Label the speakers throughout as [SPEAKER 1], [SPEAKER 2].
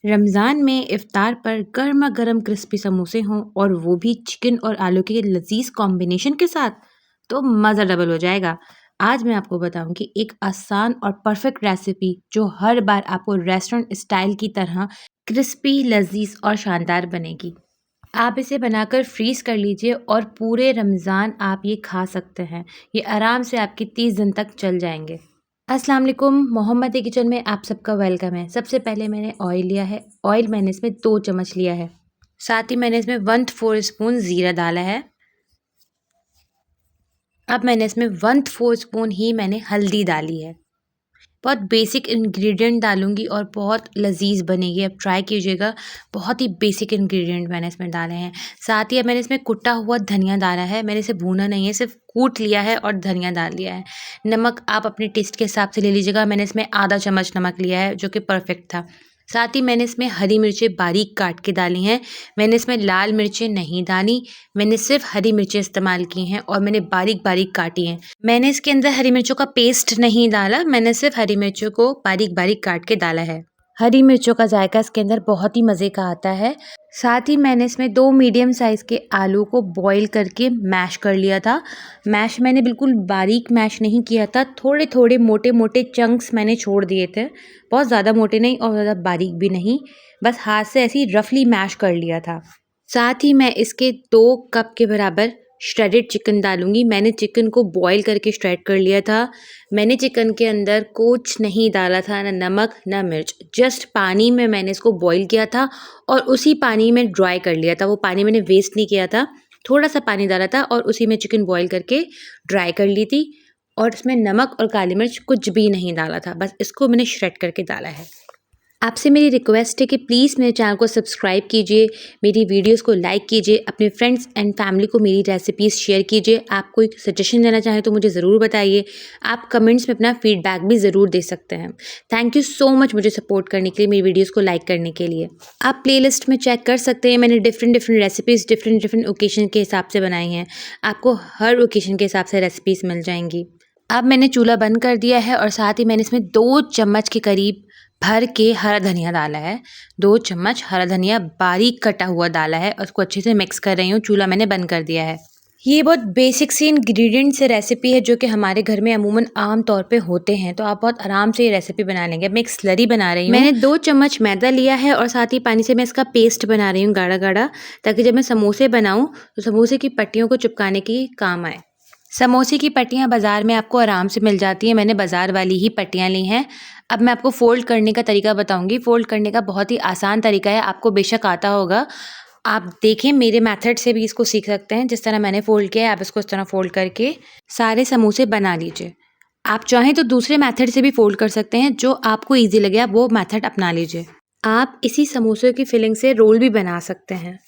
[SPEAKER 1] रमज़ान में इफ्तार पर गर्मा गर्म क्रिस्पी समोसे हों और वो भी चिकन और आलू के लजीज कॉम्बिनेशन के साथ, तो मज़ा डबल हो जाएगा। आज मैं आपको बताऊंगी एक आसान और परफेक्ट रेसिपी जो हर बार आपको रेस्टोरेंट स्टाइल की तरह क्रिस्पी लजीज और शानदार बनेगी। आप इसे बनाकर फ्रीज कर लीजिए और पूरे रमज़ान आप ये खा सकते हैं। ये आराम से आपकी 30 दिन तक चल जाएंगे। अस्सलाम वालेकुम, मोहम्मद किचन में आप सबका वेलकम है। सबसे पहले मैंने ऑयल लिया है। ऑयल मैंने इसमें 2 चम्मच लिया है। साथ ही मैंने इसमें 1/4 स्पून ज़ीरा डाला है। अब मैंने इसमें 1/4 स्पून ही मैंने हल्दी डाली है। बहुत बेसिक इंग्रेडिएंट डालूंगी और बहुत लजीज बनेगी, आप ट्राई कीजिएगा। बहुत ही बेसिक इंग्रेडिएंट मैंने इसमें डाले हैं। साथ ही अब मैंने इसमें कुटा हुआ धनिया डाला है। मैंने इसे भूना नहीं है, सिर्फ कूट लिया है और धनिया डाल दिया है। नमक आप अपने टेस्ट के हिसाब से ले लीजिएगा। मैंने इसमें आधा चम्मच नमक लिया है जो कि परफेक्ट था। साथ ही मैंने इसमें हरी मिर्चें बारीक काट के डाली हैं। मैंने इसमें लाल मिर्चें नहीं डाली, मैंने सिर्फ हरी मिर्चें इस्तेमाल की हैं और मैंने बारीक बारीक काटी हैं। मैंने इसके अंदर हरी मिर्चों का पेस्ट नहीं डाला, मैंने सिर्फ हरी मिर्चों को बारीक बारीक काट के डाला है। हरी मिर्चों का जायका इसके अंदर बहुत ही मज़े का आता है। साथ ही मैंने इसमें 2 मीडियम साइज़ के आलू को बॉईल करके मैश कर लिया था। मैश मैंने बिल्कुल बारीक मैश नहीं किया था, थोड़े थोड़े मोटे मोटे चंक्स मैंने छोड़ दिए थे। बहुत ज़्यादा मोटे नहीं और ज़्यादा बारीक भी नहीं, बस हाथ से ऐसे ही रफली मैश कर लिया था। साथ ही मैं इसके 2 कप के बराबर श्रेडेड चिकन डालूंगी। मैंने चिकन को बॉईल करके श्रेड कर लिया था। मैंने चिकन के अंदर कुछ नहीं डाला था, ना नमक ना मिर्च, जस्ट पानी में मैंने इसको बॉईल किया था और उसी पानी में ड्राई कर लिया था। वो पानी मैंने वेस्ट नहीं किया था, थोड़ा सा पानी डाला था और उसी में चिकन बॉईल करके ड्राई कर ली थी। और इसमें नमक और काली मिर्च कुछ भी नहीं डाला था, बस इसको मैंने श्रेड करके डाला है। आपसे मेरी रिक्वेस्ट है कि प्लीज़ मेरे चैनल को सब्सक्राइब कीजिए, मेरी वीडियोस को लाइक कीजिए, अपने फ्रेंड्स एंड फैमिली को मेरी रेसिपीज़ शेयर कीजिए। आप कोई सजेशन देना चाहें तो मुझे ज़रूर बताइए। आप कमेंट्स में अपना फीडबैक भी ज़रूर दे सकते हैं। थैंक यू सो मच मुझे सपोर्ट करने के लिए, मेरी वीडियोज़ को लाइक करने के लिए। आप प्लेलिस्ट में चेक कर सकते हैं, मैंने डिफरेंट रेसिपीज़ डिफरेंट ओकेजन के हिसाब से बनाई हैं। आपको हर ओकेजन के हिसाब से रेसिपीज़ मिल जाएंगी। अब मैंने चूल्हा बंद कर दिया है और साथ ही मैंने इसमें 2 चम्मच के करीब भर के हरा धनिया डाला है। 2 चम्मच हरा धनिया बारीक कटा हुआ डाला है और उसको अच्छे से मिक्स कर रही हूँ। चूल्हा मैंने बंद कर दिया है। ये बहुत बेसिक सी इंग्रेडिएंट से रेसिपी है जो कि हमारे घर में अमूमन आम तौर पे होते हैं, तो आप बहुत आराम से ये रेसिपी बना लेंगे। मैं एक स्लरी बना रही हूँ। मैंने 2 चम्मच मैदा लिया है और साथ ही पानी से मैं इसका पेस्ट बना रही हूँ गाढ़ा गाढ़ा, ताकि जब मैं समोसे बनाऊँ तो समोसे की पट्टियों को चिपकाने की काम आए। समोसे की पट्टियाँ बाज़ार में आपको आराम से मिल जाती हैं। मैंने बाज़ार वाली ही पट्टियाँ ली हैं। अब मैं आपको फ़ोल्ड करने का तरीका बताऊँगी। फ़ोल्ड करने का बहुत ही आसान तरीका है, आपको बेशक आता होगा। आप देखें, मेरे मेथड से भी इसको सीख सकते हैं। जिस तरह मैंने फ़ोल्ड किया है, आप इसको इस तरह फ़ोल्ड करके सारे समोसे बना लीजिए। आप चाहें तो दूसरे मेथड से भी फ़ोल्ड कर सकते हैं, जो आपको ईज़ी लगे आप वो मेथड अपना लीजिए। आप इसी समोसे की फिलिंग से रोल भी बना सकते हैं।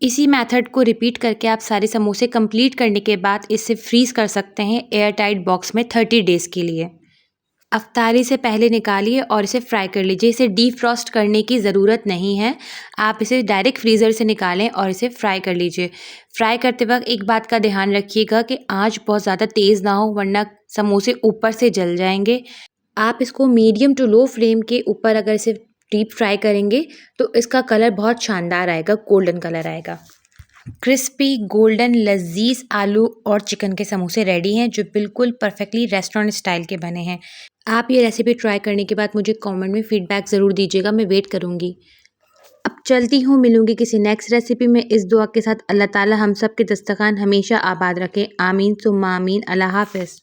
[SPEAKER 1] इसी मेथड को रिपीट करके आप सारे समोसे कंप्लीट करने के बाद इसे फ्रीज़ कर सकते हैं एयर टाइट बॉक्स में 30 डेज़ के लिए। अफ्तारी से पहले निकालिए और इसे फ्राई कर लीजिए। इसे डीप फ्रॉस्ट करने की ज़रूरत नहीं है, आप इसे डायरेक्ट फ्रीज़र से निकालें और इसे फ्राई कर लीजिए। फ्राई करते वक्त एक बात का ध्यान रखिएगा कि आँच बहुत ज़्यादा तेज़ ना हो, वरना समोसे ऊपर से जल जाएंगे। आप इसको मीडियम टू लो फ्लेम के ऊपर अगर इसे डीप फ्राई करेंगे तो इसका कलर बहुत शानदार आएगा, गोल्डन कलर आएगा। क्रिस्पी गोल्डन लजीज आलू और चिकन के समोसे रेडी हैं, जो बिल्कुल परफेक्टली रेस्टोरेंट स्टाइल के बने हैं। आप ये रेसिपी ट्राई करने के बाद मुझे कमेंट में फीडबैक ज़रूर दीजिएगा, मैं वेट करूँगी। अब चलती हूँ, मिलूंगी किसी नेक्स्ट रेसिपी में। इस दुआ के साथ अल्लाह ताला हम सब के दस्तरखान हमेशा आबाद रखें। आमीन सुम्मा आमीन। अल्लाह हाफ़िज़।